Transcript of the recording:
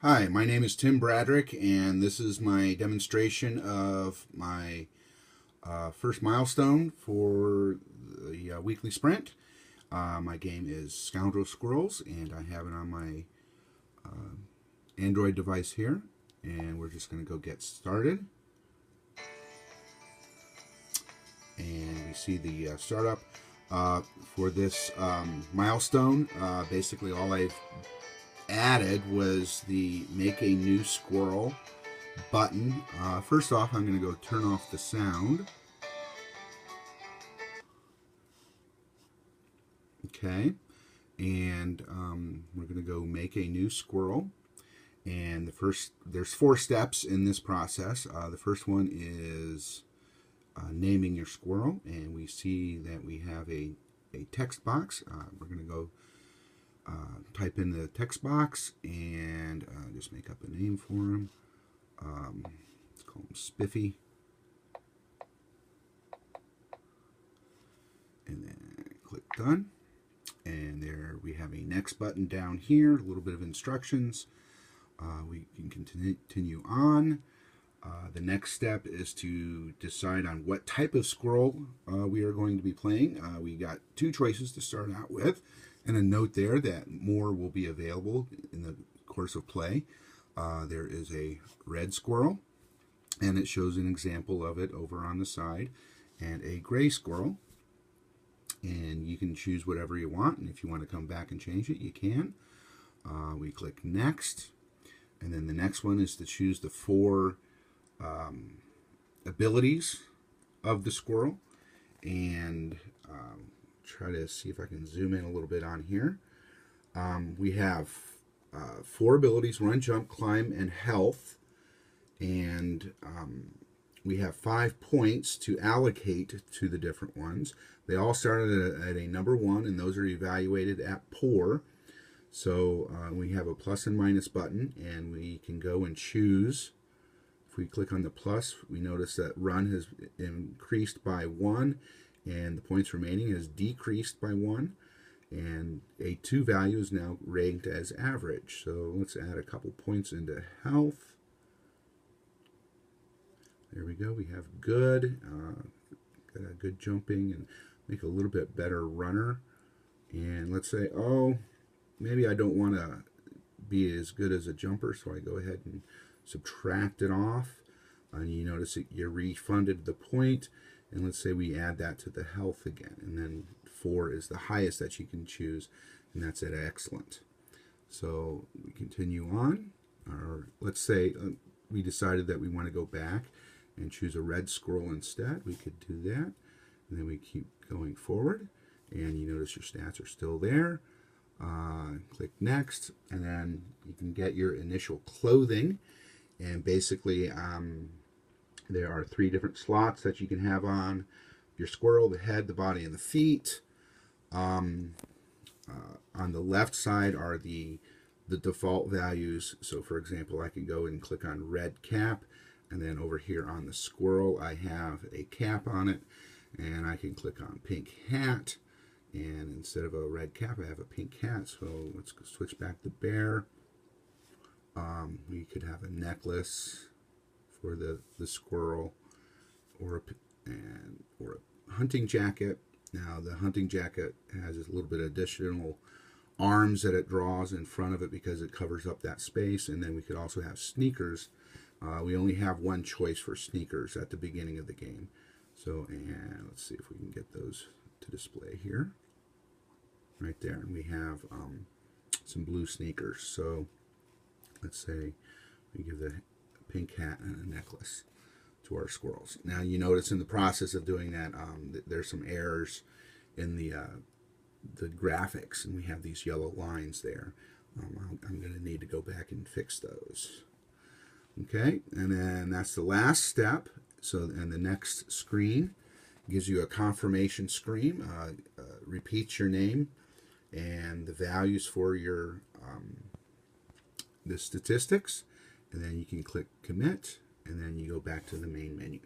Hi, my name is Tim Bradrick, and this is my demonstration of my first milestone for the weekly sprint. My game is Scoundrel Squirrels, and I have it on my Android device here, and we're just going to go get started. And we see the startup for this milestone. Basically, all I've added was the make a new squirrel button. First off, I'm going to go turn off the sound. Okay, and we're going to go make a new squirrel. And there's 4 steps in this process. The first one is naming your squirrel, and we see that we have a text box. We're going to go type in the text box and just make up a name for him. Let's call him Spiffy. And then click done. And there we have a next button down here, a little bit of instructions. We can continue on. The next step is to decide on what type of squirrel we are going to be playing. We got 2 choices to start out with, and a note there that more will be available in the course of play. There is a red squirrel, and it shows an example of it over on the side, and a gray squirrel. And you can choose whatever you want, and if you want to come back and change it, you can. We click next, and then the next one is to choose the 4 abilities of the squirrel, and try to see if I can zoom in a little bit on here. We have 4 abilities: run, jump, climb, and health, and we have 5 points to allocate to the different ones. They all start at a number 1, and those are evaluated at poor. So we have a plus and minus button, and we can go and choose. If we click on the plus, we notice that run has increased by 1, and the points remaining has decreased by 1. And a 2 value is now ranked as average. So let's add a couple points into health. There we go. We have good. Got a good jumping and make a little bit better runner. And let's say, oh, maybe I don't want to be as good as a jumper, so I go ahead and subtract it off. And you notice that you refunded the point. And let's say we add that to the health again. And then 4 is the highest that you can choose, and that's at excellent. So we continue on. Or let's say we decided that we want to go back and choose a red squirrel instead. We could do that. And then we keep going forward. And you notice your stats are still there. Click next. And then you can get your initial clothing. And basically, there are 3 different slots that you can have on your squirrel: the head, the body, and the feet. On the left side are the default values. So for example, I can go and click on red cap, and then over here on the squirrel I have a cap on it, and I can click on pink hat, and instead of a red cap I have a pink hat. So let's switch back to bear. We could have a necklace for the squirrel, or a hunting jacket. Now the hunting jacket has a little bit of additional arms that it draws in front of it because it covers up that space. And then we could also have sneakers. We only have 1 choice for sneakers at the beginning of the game. So, and let's see if we can get those to display here. Right there, and we have some blue sneakers. So let's say we give the pink hat and a necklace to our squirrels. Now you notice in the process of doing that, there's some errors in the graphics, and we have these yellow lines there. I'm going to need to go back and fix those. Okay, and then that's the last step. So, and the next screen gives you a confirmation screen, repeats your name and the values for your the statistics, and then you can click commit, and then you go back to the main menu.